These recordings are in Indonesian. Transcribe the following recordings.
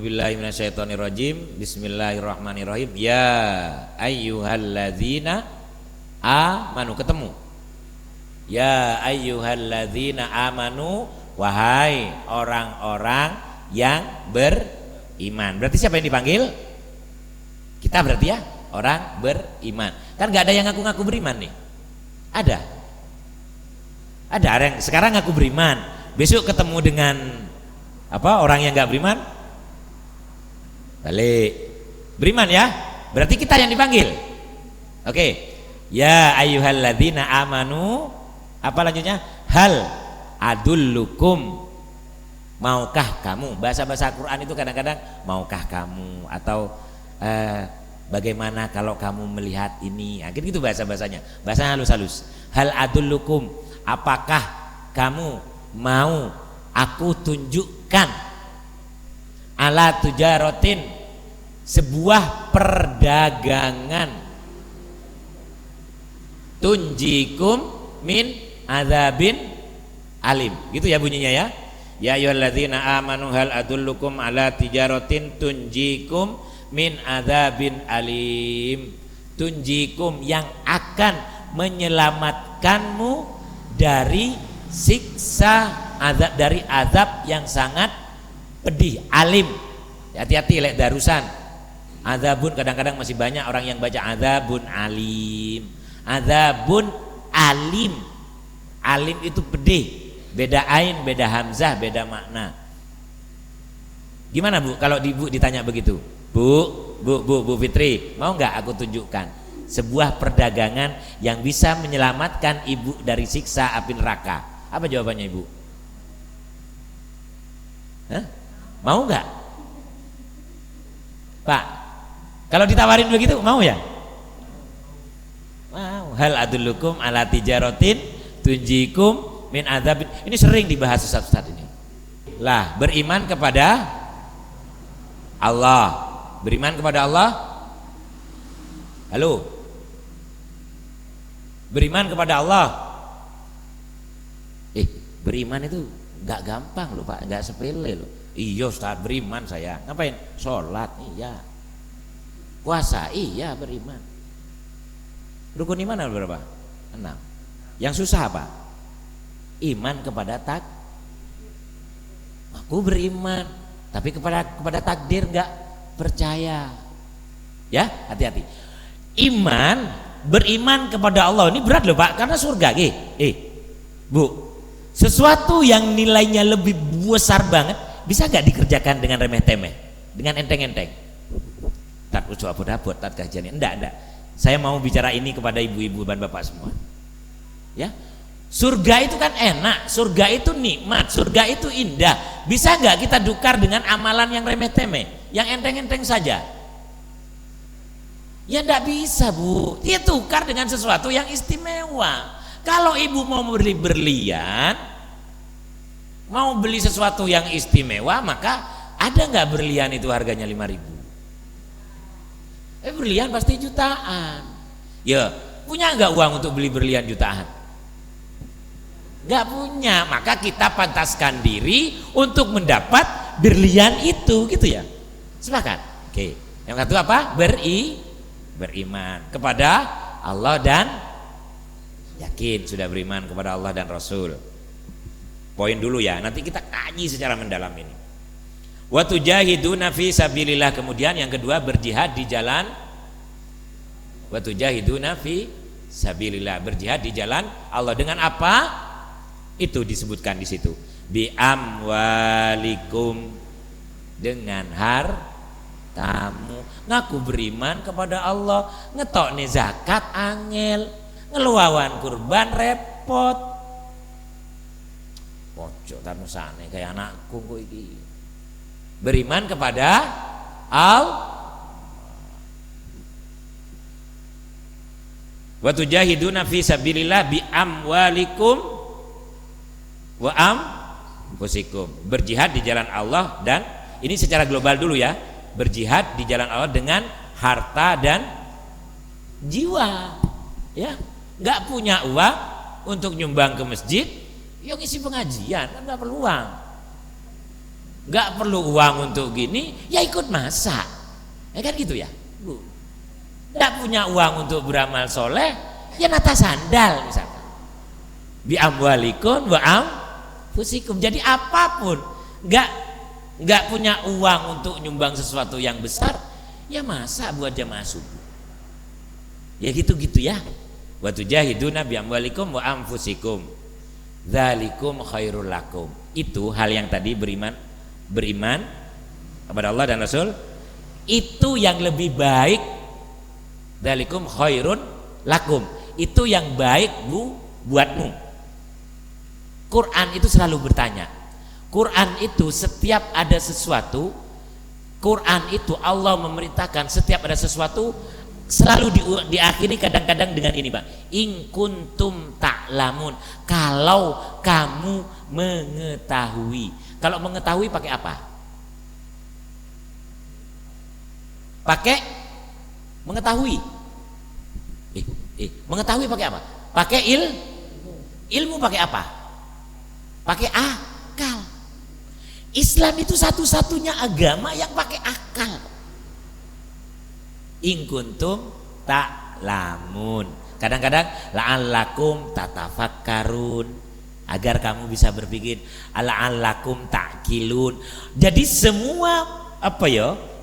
A'udzubillahi minasyaitonirrajim. Bismillahirrahmanirrahim. Ya ayyuhalladzina amanu, ketemu. Ya ayyuhalladzina amanu, wahai orang-orang yang beriman. Berarti siapa yang dipanggil? Kita berarti ya, orang beriman. Kan gak ada yang ngaku-ngaku beriman nih. Ada orang sekarang ngaku beriman, besok ketemu dengan orang yang gak beriman, balik beriman ya. Berarti kita yang dipanggil. Oke. Ya ayyuhalladzina amanu, apa lanjutnya? Hal adullukum, maukah kamu? Bahasa-bahasa Quran itu kadang-kadang maukah kamu, atau bagaimana kalau kamu melihat ini, gitu bahasa-bahasanya, bahasa halus-halus. Hal adullukum, apakah kamu mau aku tunjukkan, ala tujaratin, sebuah perdagangan, tunjikum min adzabin alim, gitu ya bunyinya ya. Ya ayyuhalladzina amanu hal adullukum ala tijaratin tunjikum min adzabin alim. Tunjikum, yang akan menyelamatkanmu dari siksa azab, dari azab yang sangat pedih. Alim, hati-hati lek darusan. Azabun kadang-kadang masih banyak orang yang baca azabun alim. Azabun alim. Alim itu pedih. Beda ain, beda hamzah, beda makna. Gimana Bu kalau ibu ditanya begitu? Bu Fitri, mau nggak aku tunjukkan sebuah perdagangan yang bisa menyelamatkan ibu dari siksa api neraka? Apa jawabannya ibu? Hah? Mau nggak? Pak, kalau ditawarin begitu mau ya? Mau. Hal adullukum ala tijaratin tunjikum min adzabin. Ini sering dibahas Ustaz ini. Lah, beriman kepada Allah. Beriman kepada Allah. Halo. Beriman kepada Allah. Beriman itu enggak gampang loh Pak, enggak sepele loh. Iya Ustaz, beriman saya. Ngapain? Sholat, iya. Puasa, iya, beriman. Rukun iman ada berapa? 6. Yang susah apa? Iman kepada aku beriman, tapi kepada takdir enggak percaya. Ya, hati-hati. Beriman kepada Allah ini berat loh Pak, karena surga. Bu, sesuatu yang nilainya lebih besar banget bisa nggak dikerjakan dengan remeh-temeh, dengan enteng-enteng? Tak ucu abot-abot, tak kajian. Enggak. Saya mau bicara ini kepada ibu-ibu dan bapak semua. Ya, surga itu kan enak, surga itu nikmat, surga itu indah. Bisa nggak kita tukar dengan amalan yang remeh-temeh, yang enteng-enteng saja? Ya enggak bisa Bu. Dia tukar dengan sesuatu yang istimewa. Kalau ibu mau beli berlian, mau beli sesuatu yang istimewa, maka ada nggak berlian itu harganya 5.000? Berlian pasti jutaan. Ya, punya nggak uang untuk beli berlian jutaan? Nggak punya, maka kita pantaskan diri untuk mendapat berlian itu, gitu ya. Sepakat? Oke. Yang satu apa? Beriman kepada Allah dan yakin sudah beriman kepada Allah dan Rasul. Poin dulu ya, nanti kita kaji secara mendalam ini. Wa tujahiduna fi sabilillah. Kemudian yang kedua, berjihad di jalan. Wa tujahiduna fi sabilillah, berjihad di jalan Allah dengan apa? Itu disebutkan di situ. Bi amwalikum, dengan hartamu. Ngaku beriman kepada Allah, ngetok nih zakat angel, ngeluawan kurban repot. Pojok tanusane kayak anakku kok iki. Beriman kepada Allah. Wa tujahiduna fi sabilillah bi amwalikum wa anfusikum. Berjihad di jalan Allah, dan ini secara global dulu ya. Berjihad di jalan Allah dengan harta dan jiwa. Ya, nggak punya uang untuk nyumbang ke masjid, yang isi pengajian kan nggak perlu uang. nggak perlu uang untuk gini, ya ikut masak, ya kan gitu ya. Nggak punya uang untuk beramal soleh, ya nata sandal misalkan. Bi amwalikum wa anfusikum. Jadi apapun, nggak punya uang untuk nyumbang sesuatu yang besar, ya masa buat jamaah subuh. Ya gitu-gitu ya. Wa tujahiduna bi amwalikum wa anfusikum. Dzalikum khairul lakum. Itu hal yang tadi beriman kepada Allah dan Rasul, itu yang lebih baik. Dzalikum khairun lakum. Itu yang baik buatmu. Quran itu selalu bertanya. Quran itu setiap ada sesuatu, Quran itu Allah memerintahkan setiap ada sesuatu selalu diakhiri kadang-kadang dengan ini, Pak. In kuntum ta'lamun, kalau kamu mengetahui. Kalau mengetahui pakai apa? Pakai mengetahui. Mengetahui pakai apa? Pakai ilmu pakai apa? Pakai akal. Islam itu satu-satunya agama yang pakai akal. In kuntum ta'lamun. Kadang-kadang la'allakum tatafakkarun, agar kamu bisa berpikir, la'allakum ta'qilun. Jadi semua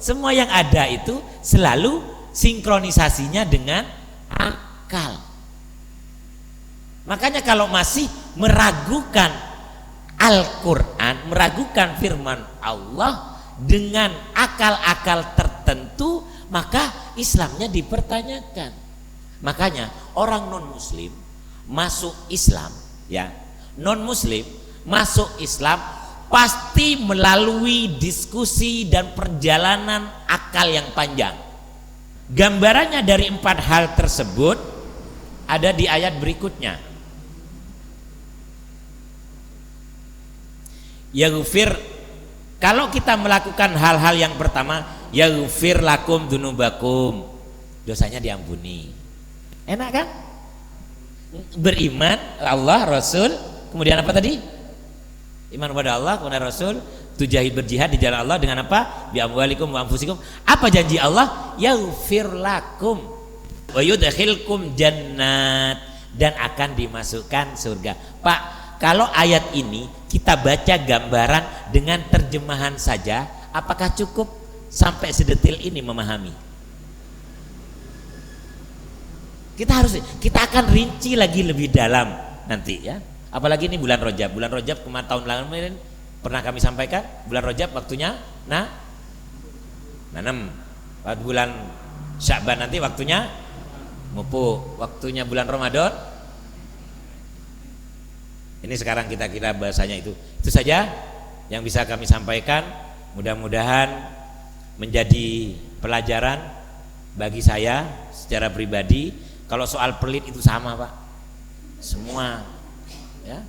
semua yang ada itu selalu sinkronisasinya dengan akal. Makanya kalau masih meragukan Al-Quran, meragukan firman Allah dengan akal-akal tertentu, maka Islamnya dipertanyakan. Makanya orang non muslim masuk Islam, ya, non muslim masuk Islam pasti melalui diskusi dan perjalanan akal yang panjang. Gambarannya dari 4 hal tersebut ada di ayat berikutnya. Yaghfir, kalau kita melakukan hal-hal yang pertama, yaghfir lakum dunubakum, dosanya diampuni. Enak kan? Beriman Allah, Rasul, kemudian apa tadi? Iman kepada Allah, kepada Rasul, tujahid berjihad di jalan Allah dengan apa? Bi amwalikum wa anfusikum. Apa janji Allah? Yaghfir lakum wa yudkhilkum jannat, dan akan dimasukkan surga. Pak, kalau ayat ini kita baca gambaran dengan terjemahan saja, apakah cukup sampai sedetil ini memahami? Kita akan rinci lagi lebih dalam nanti ya. Apalagi ini bulan Rajab. Bulan Rajab tahun lalu pernah kami sampaikan, bulan Rajab waktunya nanem. Bulan Sya'ban nanti waktunya mupuk. Waktunya bulan Ramadan. Ini sekarang kita kira bahasanya itu. Itu saja yang bisa kami sampaikan. Mudah-mudahan menjadi pelajaran bagi saya secara pribadi. Kalau soal pelit itu sama, Pak. Semua ya.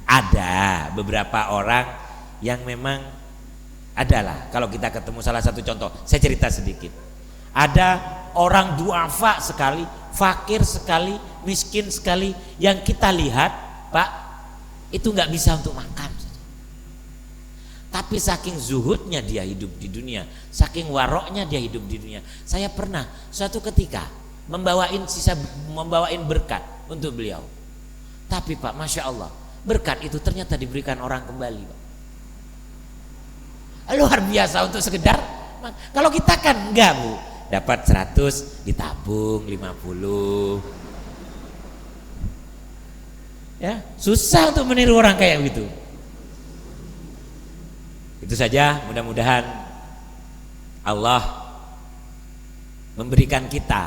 Ada beberapa orang yang memang adalah, kalau kita ketemu salah satu contoh, saya cerita sedikit. Ada orang duafa sekali, fakir sekali, miskin sekali, yang kita lihat, Pak, itu nggak bisa untuk makan. Tapi saking zuhudnya dia hidup di dunia, saking waroknya dia hidup di dunia. Saya pernah suatu ketika membawain berkat untuk beliau. Tapi Pak, Masya Allah, berkat itu ternyata diberikan orang kembali, Pak. Luar biasa untuk sekedar. Kalau kita kan enggak, Bu. Dapat 100 ditabung 50. Ya, susah untuk meniru orang kayak begitu. Itu saja, mudah-mudahan Allah memberikan kita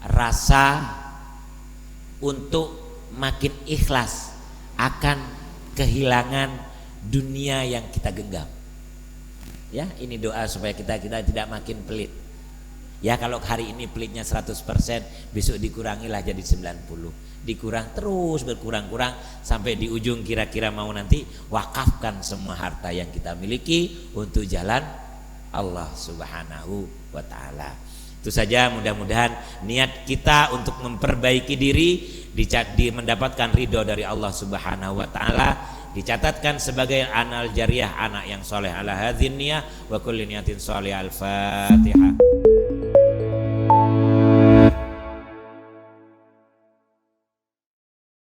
rasa untuk makin ikhlas akan kehilangan dunia yang kita genggam. Ya, ini doa supaya kita tidak makin pelit. Ya, kalau hari ini pelitnya 100%, besok dikurangilah jadi 90. Dikurang terus, berkurang-kurang sampai di ujung kira-kira mau nanti wakafkan semua harta yang kita miliki untuk jalan Allah Subhanahu wa taala. Itu saja, mudah-mudahan niat kita untuk memperbaiki diri mendapatkan ridho dari Allah Subhanahu wa taala, dicatatkan sebagai amal jariah, anak yang soleh. Ala hadzin niyah wa kulli niyatin sholih. Al-Fatihah.